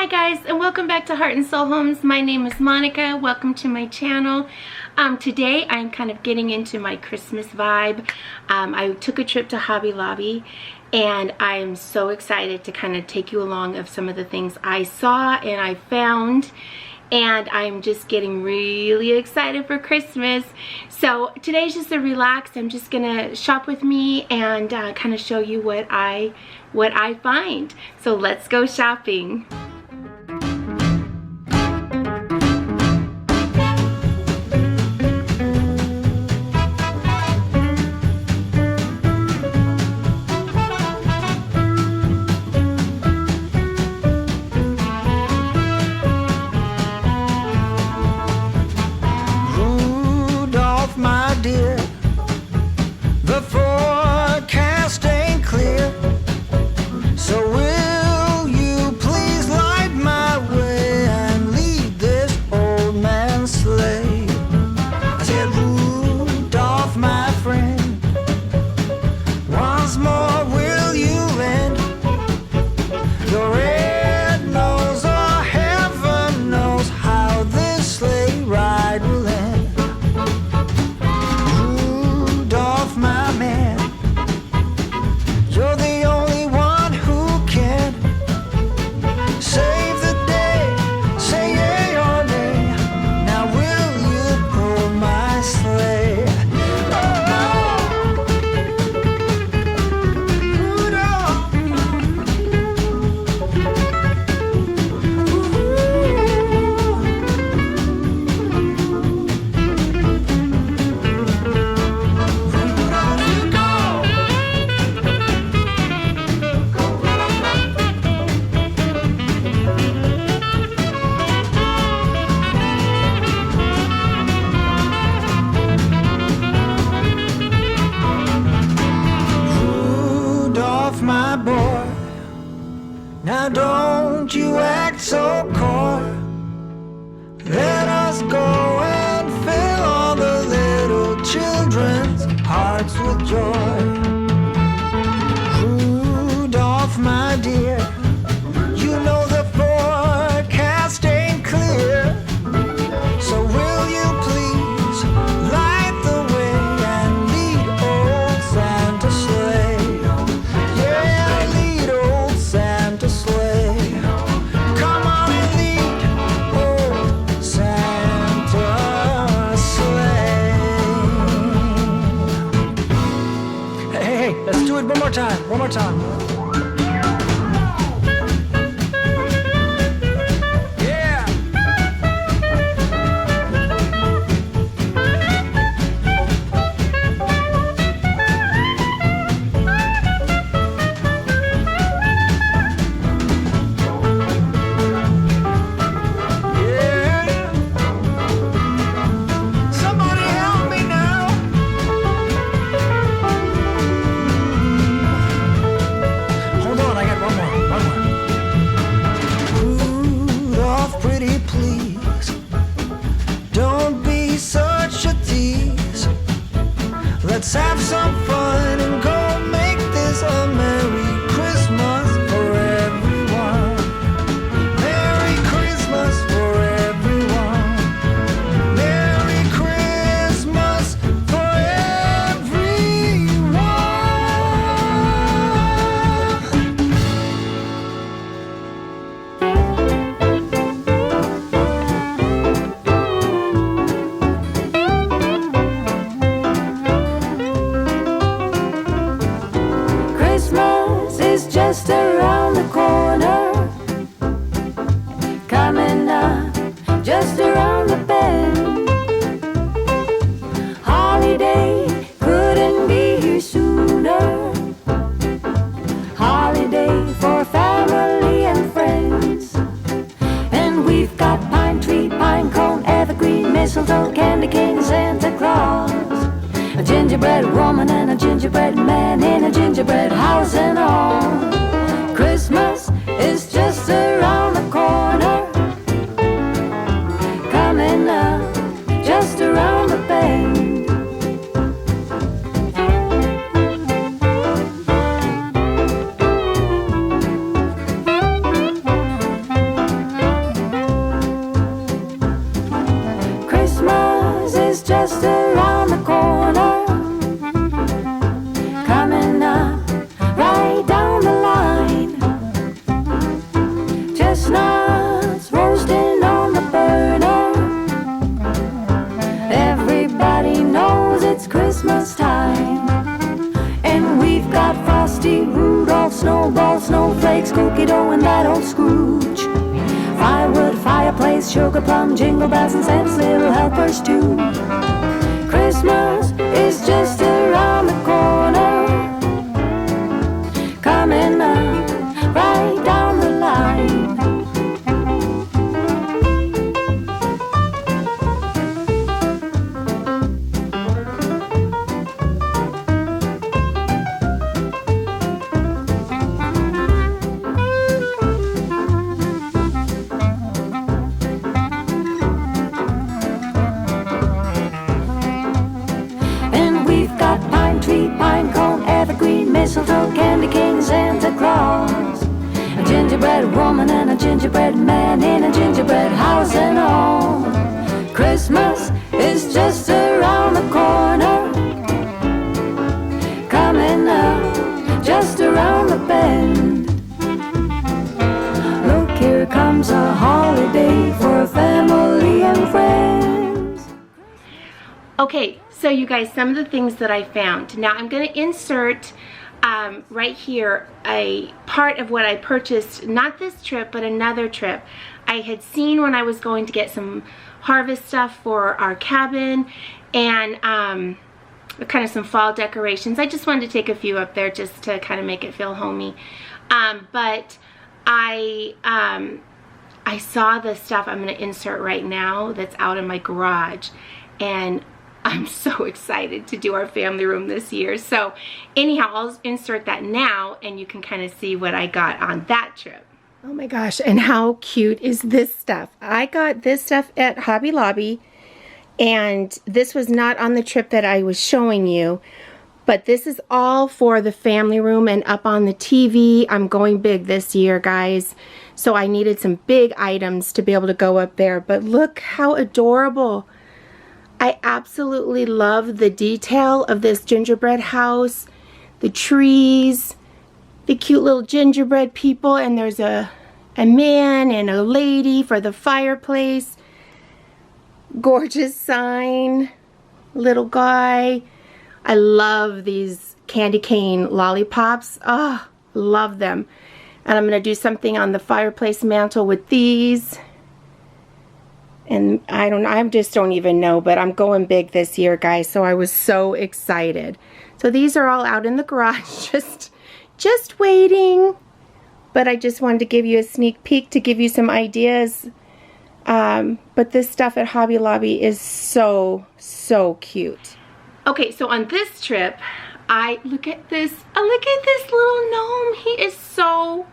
Hi guys, and welcome back to Heart and Soul Homes. My name is Monica. Welcome to my channel. Today I'm kind of getting into my Christmas vibe. I took a trip to Hobby Lobby and I am so excited to kind of take you along of some of the things I saw and I found, and I'm just getting really excited for Christmas. So today's just a relax. I'm just gonna shop with me and kind of show you what I find. So let's go shopping. Now don't you act so coy. Let us go and fill all the little children's hearts with joy. Rudolph, my dear, you know the forecast ain't clear. So will you please light the way and lead old Santa sleigh? Yeah, lead old Santa sleigh. Come on and lead old Santa sleigh. Hey, let's do it one more time, one more time. Let's have some fun and go make this a Merry Christmas for everyone. Merry Christmas for everyone. Merry Christmas for everyone. Just around the corner, coming up just around the bend. Holiday couldn't be here sooner. Holiday for family and friends. And we've got pine tree, pine cone, evergreen, mistletoe, candy cane, Santa Claus, a gingerbread woman and a gingerbread man in a gingerbread house and all. Christmas is just around the corner, coming up just around the bend. with sugar plum, jingle bells, and Santa's little helpers too. Christmas is just around the corner, coming up right down the line. Pine cone, evergreen, mistletoe, candy cane, Santa Claus, a gingerbread woman and a gingerbread man in a gingerbread house and all. Christmas is just around the corner, coming up just around the bend. Look, here comes a holiday for family and friends. Okay, so you guys, some of the things that I found. Now I'm going to insert right here a part of what I purchased, not this trip, but another trip. I had seen when I was going to get some harvest stuff for our cabin and kind of some fall decorations. I just wanted to take a few up there just to kind of make it feel homey. But I saw the stuff I'm going to insert right now that's out in my garage, and I'm so excited to do our family room this year. So anyhow, I'll insert that now and you can kind of see what I got on that trip. Oh my gosh, and how cute is this stuff? I got this stuff at Hobby Lobby, and this was not on the trip that I was showing you, but this is all for the family room and up on the TV. I'm going big this year, guys. So I needed some big items to be able to go up there, but look how adorable. I absolutely love the detail of this gingerbread house, the trees, the cute little gingerbread people, and there's a man and a lady for the fireplace. Gorgeous sign, little guy. I love these candy cane lollipops. Oh, love them. And I'm going to do something on the fireplace mantle with these. And I just don't even know, but I'm going big this year, guys, so I was so excited. So these are all out in the garage, just waiting. But I just wanted to give you a sneak peek to give you some ideas. But this stuff at Hobby Lobby is so, so cute. Okay, so on this trip, look at this little gnome. He is so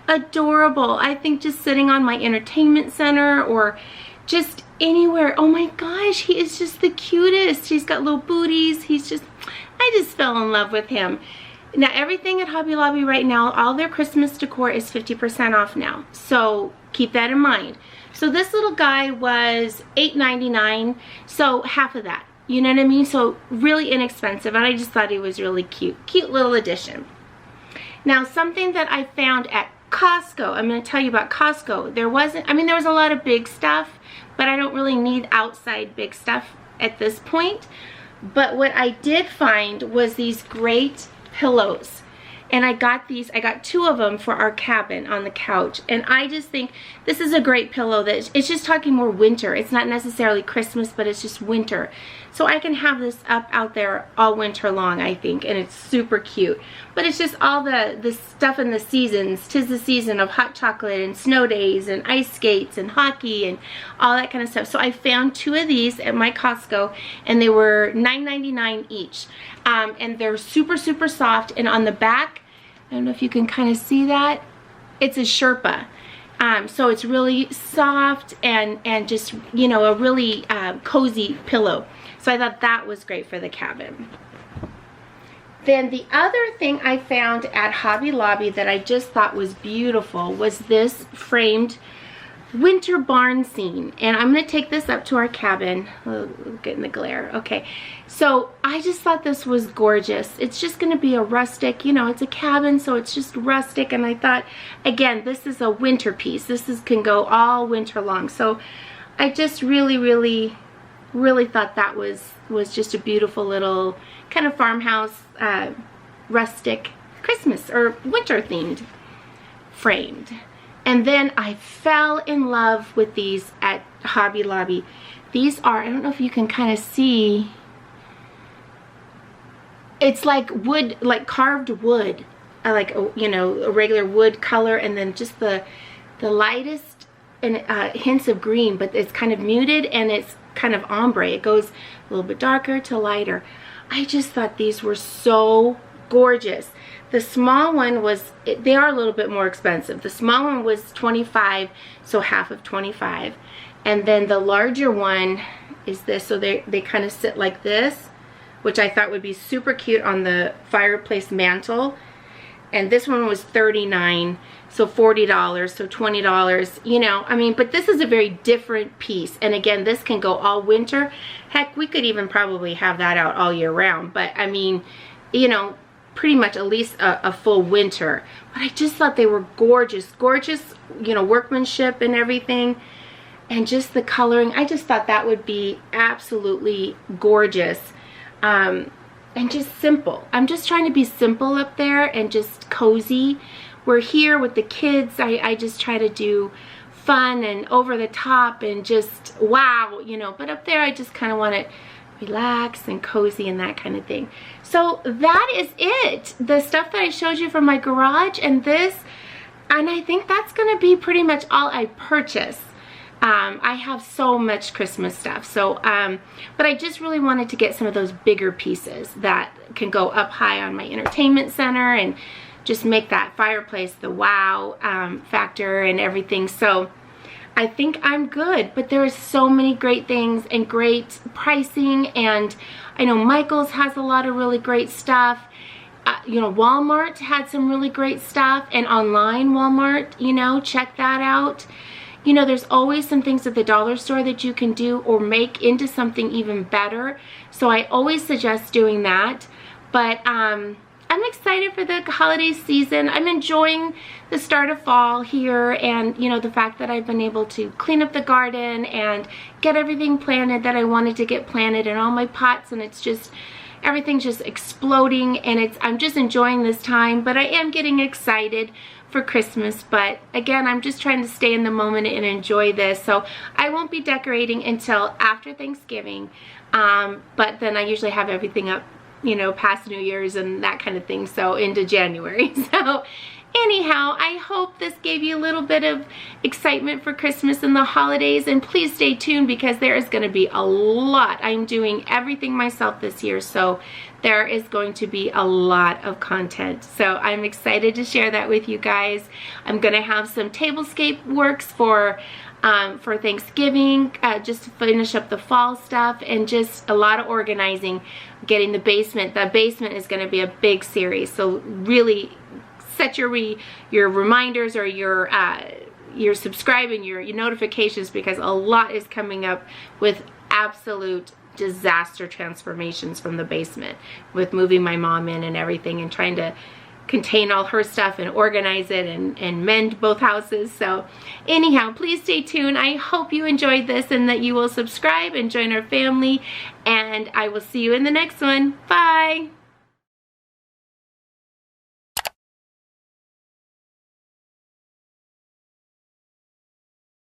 adorable. I think just sitting on my entertainment center or just anywhere. Oh my gosh, he is just the cutest. He's got little booties. I just fell in love with him. Now everything at Hobby Lobby right now, all their Christmas decor is 50% off now. So keep that in mind. So this little guy was $8.99, so half of that. You know what I mean? So really inexpensive, and I just thought he was really cute. Cute little addition. Now something that I found at Costco, I'm going to tell you about Costco. There was a lot of big stuff, but I don't really need outside big stuff at this point. But what I did find was these great pillows. And I got two of them for our cabin on the couch. And I just think this is a great pillow that it's just talking more winter. It's not necessarily Christmas, but it's just winter. So I can have this up out there all winter long, I think. And it's super cute. But it's just all the stuff in the seasons. 'Tis the season of hot chocolate and snow days and ice skates and hockey and all that kind of stuff. So I found two of these at my Costco, and they were $9.99 each. And they're super, super soft. And on the back, I don't know if you can kind of see that, it's a Sherpa. So it's really soft and just, you know, a really cozy pillow. So I thought that was great for the cabin. Then the other thing I found at Hobby Lobby that I just thought was beautiful was this framed winter barn scene. And I'm going to take this up to our cabin. Oh, get in the glare. Okay. So I just thought this was gorgeous. It's just going to be a rustic, you know, it's a cabin, so it's just rustic. And I thought, again, this is a winter piece. Can go all winter long. So I just really thought that was just a beautiful little kind of farmhouse, rustic Christmas or winter themed framed. And then I fell in love with these at Hobby Lobby. These are, I don't know if you can kind of see, it's like wood, like carved wood. I like, you know, a regular wood color, and then just the lightest and hints of green, but it's kind of muted and it's kind of ombre. It goes a little bit darker to lighter. I just thought these were so gorgeous. The small one was, they are a little bit more expensive. The small one was $25, so half of $25. And then the larger one is this, so they kind of sit like this, which I thought would be super cute on the fireplace mantle. And this one was $39, so $40, so $20, you know, I mean, but this is a very different piece. And again, this can go all winter. Heck, we could even probably have that out all year round. But I mean, you know, pretty much at least a full winter. But I just thought they were gorgeous, gorgeous, you know, workmanship and everything. And just the coloring, I just thought that would be absolutely gorgeous. And just simple. I'm just trying to be simple up there and just cozy. We're here with the kids. I just try to do fun and over the top and just wow, you know, but up there I just kind of want to relax and cozy and that kind of thing. So that is it. The stuff that I showed you from my garage and this, and I think that's going to be pretty much all I purchase. I have so much Christmas stuff, so but I just really wanted to get some of those bigger pieces that can go up high on my entertainment center and just make that fireplace the wow factor and everything. So I think I'm good, but there are so many great things and great pricing, and I know Michael's has a lot of really great stuff. You know, Walmart had some really great stuff, and online Walmart, you know, check that out. You know, there's always some things at the dollar store that you can do or make into something even better. So I always suggest doing that. But I'm excited for the holiday season. I'm enjoying the start of fall here, and you know, the fact that I've been able to clean up the garden and get everything planted that I wanted to get planted in all my pots, and it's just, everything's just exploding, and I'm just enjoying this time. But I am getting excited for Christmas, but again, I'm just trying to stay in the moment and enjoy this. So I won't be decorating until after Thanksgiving, but then I usually have everything up, you know, past New Year's and that kind of thing, so into January. So anyhow, I hope this gave you a little bit of excitement for Christmas and the holidays, and please stay tuned because there is going to be a lot. I'm doing everything myself this year, so there is going to be a lot of content. So I'm excited to share that with you guys. I'm going to have some tablescape works for Thanksgiving, just to finish up the fall stuff, and just a lot of organizing, getting the basement. The basement is going to be a big series, so really set your reminders or your subscribing, your notifications, because a lot is coming up with absolute disaster transformations from the basement, with moving my mom in and everything, and trying to contain all her stuff and organize it and mend both houses. So anyhow, please stay tuned. I hope you enjoyed this and that you will subscribe and join our family, and I will see you in the next one. Bye.